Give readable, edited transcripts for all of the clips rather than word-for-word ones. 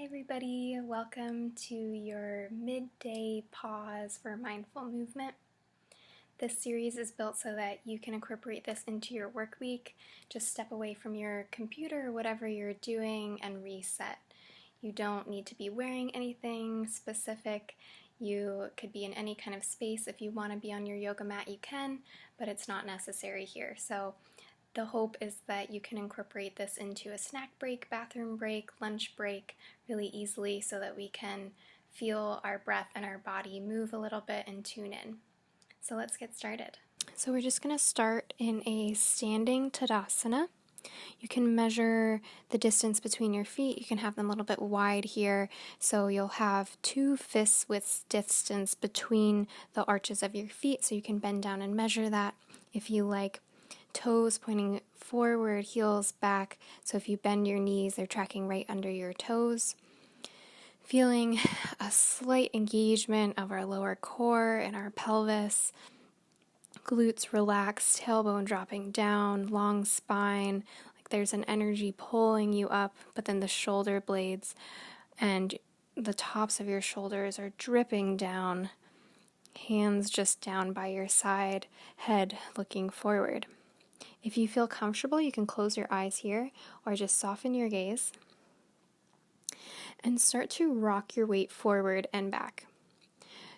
Hi everybody, welcome to your midday pause for mindful movement. This series is built so that you can incorporate this into your work week. Just step away from your computer or whatever you're doing and reset. You don't need to be wearing anything specific. You could be in any kind of space. If you want to be on your yoga mat, you can, but it's not necessary here. So the hope is that you can incorporate this into a snack break, bathroom break, lunch break really easily so that we can feel our breath and our body move a little bit and tune in. So let's get started. So we're just going to start in a standing Tadasana. You can measure the distance between your feet. You can have them a little bit wide here. So you'll have 2 fists width distance between the arches of your feet. So you can bend down and measure that. If you like, toes pointing forward, heels back. So if you bend your knees, they're tracking right under your toes. Feeling a slight engagement of our lower core and our pelvis. Glutes relaxed, tailbone dropping down, long spine, like there's an energy pulling you up, but then the shoulder blades and the tops of your shoulders are dripping down, hands just down by your side, head looking forward. If you feel comfortable, you can close your eyes here or just soften your gaze and start to rock your weight forward and back.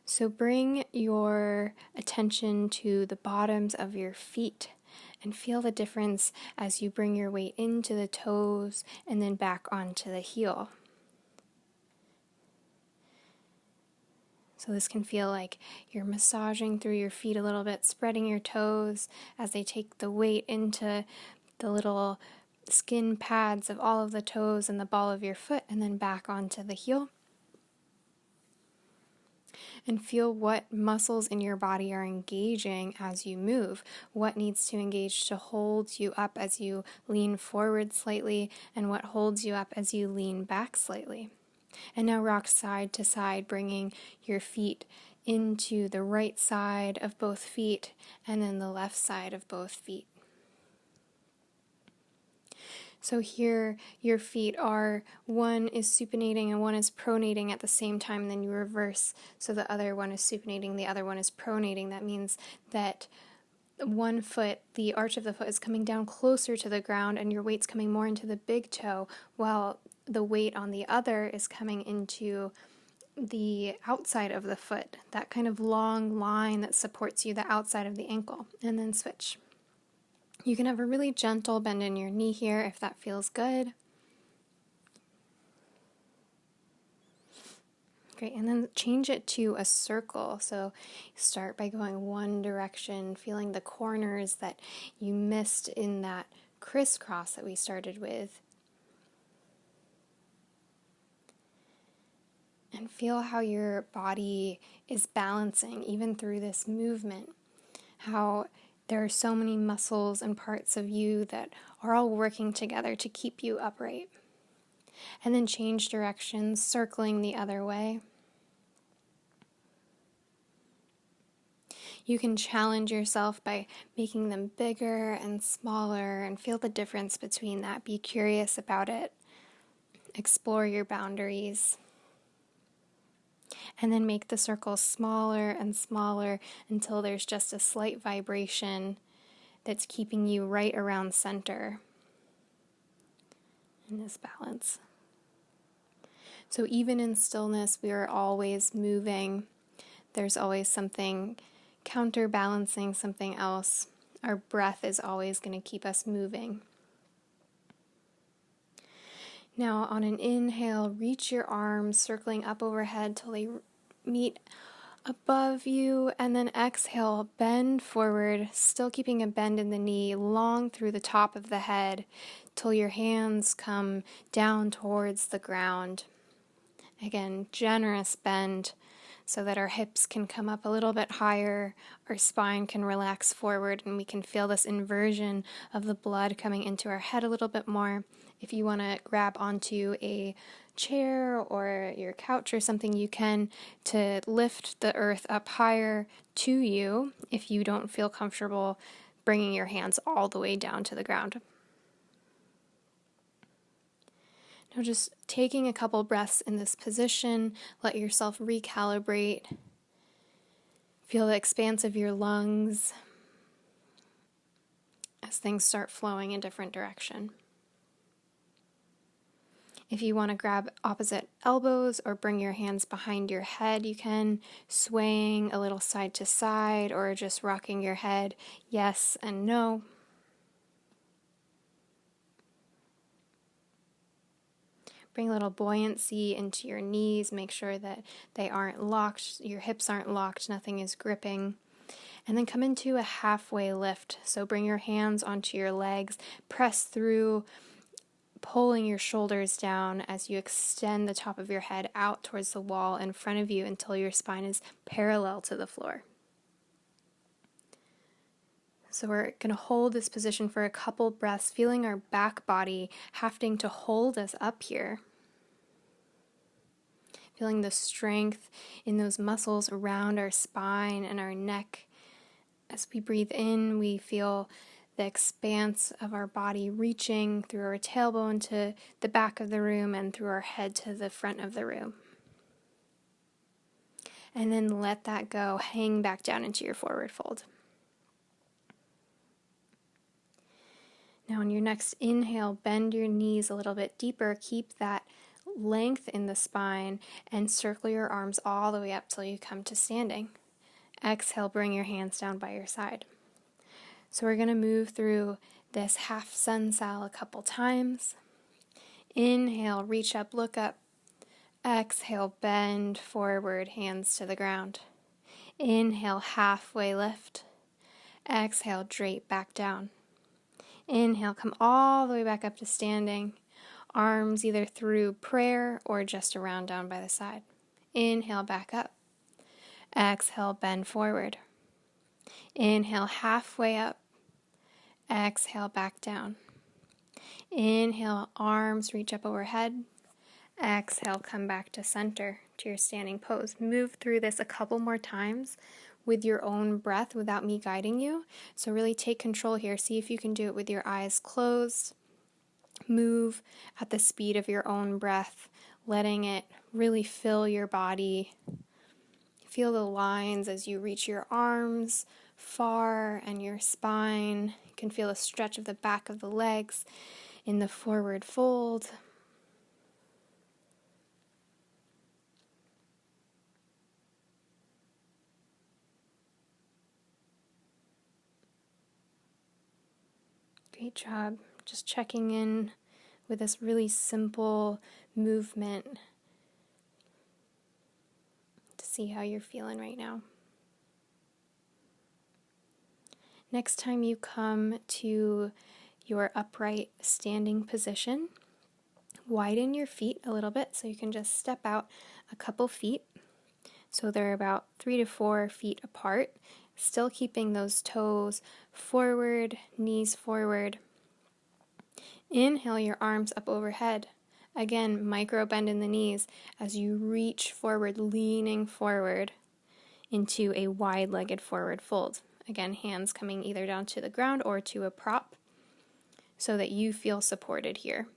So bring your attention to the bottoms of your feet and feel the difference as you bring your weight into the toes and then back onto the heel. So this can feel like you're massaging through your feet a little bit, spreading your toes as they take the weight into the little skin pads of all of the toes and the ball of your foot, and then back onto the heel. And feel what muscles in your body are engaging as you move. What needs to engage to hold you up as you lean forward slightly, and what holds you up as you lean back slightly. And now rock side to side, bringing your feet into the right side of both feet and then the left side of both feet. So here your feet are, one is supinating and one is pronating at the same time, then you reverse. So the other one is supinating, the other one is pronating. That means that one foot, the arch of the foot is coming down closer to the ground and your weight's coming more into the big toe, while the weight on the other is coming into the outside of the foot, that kind of long line that supports you, the outside of the ankle, and then switch. You can have a really gentle bend in your knee here if that feels good. Great, and then change it to a circle. So start by going one direction, feeling the corners that you missed in that crisscross that we started with. And feel how your body is balancing even through this movement. How there are so many muscles and parts of you that are all working together to keep you upright. And then change directions, circling the other way. You can challenge yourself by making them bigger and smaller and feel the difference between that. Be curious about it. Explore your boundaries. And then make the circle smaller and smaller until there's just a slight vibration that's keeping you right around center in this balance. So even in stillness, we are always moving. There's always something counterbalancing something else. Our breath is always going to keep us moving. Now on an inhale, reach your arms circling up overhead till they meet above you, and then exhale, bend forward, still keeping a bend in the knee, long through the top of the head till your hands come down towards the ground. Again, generous bend so that our hips can come up a little bit higher, our spine can relax forward, and we can feel this inversion of the blood coming into our head a little bit more. If you want to grab onto a chair or your couch or something, you can, to lift the earth up higher to you if you don't feel comfortable bringing your hands all the way down to the ground. Now just taking a couple breaths in this position, let yourself recalibrate. Feel the expanse of your lungs as things start flowing in different direction. If you want to grab opposite elbows or bring your hands behind your head, you can, swaying a little side to side or just rocking your head yes and no. Bring a little buoyancy into your knees. Make sure that they aren't locked, your hips aren't locked, nothing is gripping. And then come into a halfway lift. So bring your hands onto your legs, press through, pulling your shoulders down as you extend the top of your head out towards the wall in front of you until your spine is parallel to the floor. So we're going to hold this position for a couple breaths, feeling our back body having to hold us up here. Feeling the strength in those muscles around our spine and our neck. As we breathe in, we feel the expanse of our body reaching through our tailbone to the back of the room and through our head to the front of the room. And then let that go, hang back down into your forward fold. Now on your next inhale, bend your knees a little bit deeper. Keep that length in the spine and circle your arms all the way up till you come to standing. Exhale, bring your hands down by your side. So we're going to move through this half sun sal a couple times. Inhale, reach up, look up. Exhale, bend forward, hands to the ground. Inhale, halfway lift. Exhale, drape back down. Inhale, come all the way back up to standing. Arms either through prayer or just around down by the side. Inhale, back up. Exhale, bend forward. Inhale, halfway up. Exhale, back down. Inhale, arms reach up overhead. Exhale, come back to center, to your standing pose. Move through this a couple more times with your own breath without me guiding you. So really take control here. See if you can do it with your eyes closed. Move at the speed of your own breath, letting it really fill your body. Feel the lines as you reach your arms far and your spine. You can feel the stretch of the back of the legs in the forward fold. Great job. Just checking in with this really simple movement to see how you're feeling right now. Next time you come to your upright standing position, widen your feet a little bit so you can just step out a couple feet. So they're about 3 to 4 feet apart, still keeping those toes forward, knees forward. Inhale your arms up overhead. Again, micro bend in the knees as you reach forward, leaning forward into a wide-legged forward fold. Again, hands coming either down to the ground or to a prop so that you feel supported here.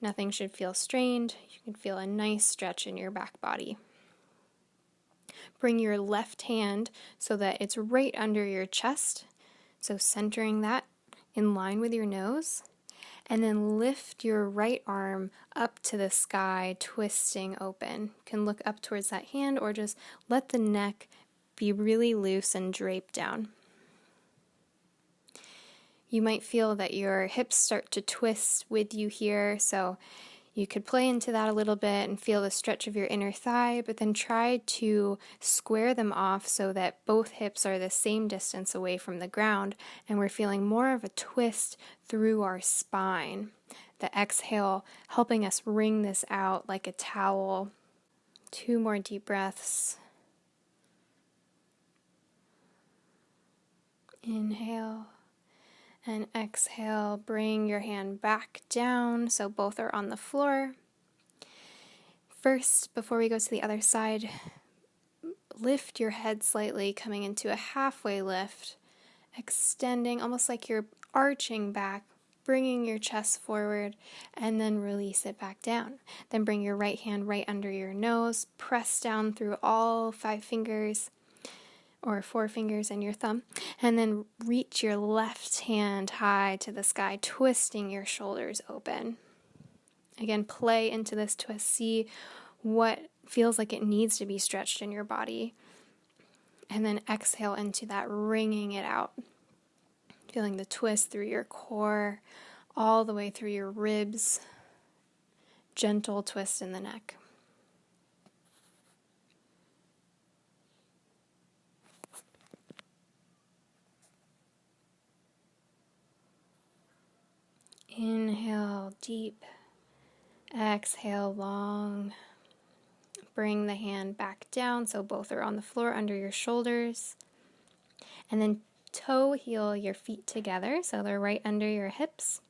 Nothing should feel strained. You can feel a nice stretch in your back body. Bring your left hand so that it's right under your chest, so centering that in line with your nose. And then lift your right arm up to the sky, twisting open. You can look up towards that hand or just let the neck be really loose and drape down. You might feel that your hips start to twist with you here, so you could play into that a little bit and feel the stretch of your inner thigh, but then try to square them off so that both hips are the same distance away from the ground, and we're feeling more of a twist through our spine. The exhale helping us wring this out like a towel. 2 more deep breaths. Inhale. And exhale, bring your hand back down so both are on the floor. First, before we go to the other side, lift your head slightly, coming into a halfway lift, extending almost like you're arching back bringing your chest forward, and then release it back down. Then bring your right hand right under your nose, press down through all 5 fingers, or 4 fingers and your thumb, and then reach your left hand high to the sky, twisting your shoulders open. Again, play into this twist. See what feels like it needs to be stretched in your body. And then exhale into that, wringing it out. Feeling the twist through your core, all the way through your ribs. Gentle twist in the neck. Inhale deep. Exhale long. Bring the hand back down so both are on the floor under your shoulders. And then toe heel your feet together so they're right under your hips.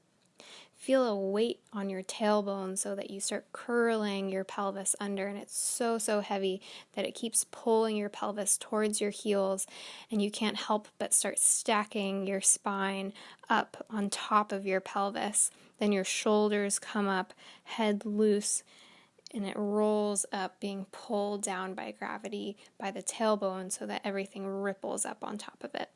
Feel a weight on your tailbone so that you start curling your pelvis under, and it's so heavy that it keeps pulling your pelvis towards your heels, and you can't help but start stacking your spine up on top of your pelvis. Then your shoulders come up, head loose, and it rolls up, being pulled down by gravity by the tailbone so that everything ripples up on top of it.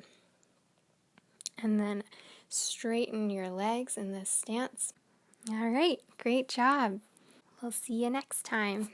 And then straighten your legs in this stance. All right, great job. We'll see you next time.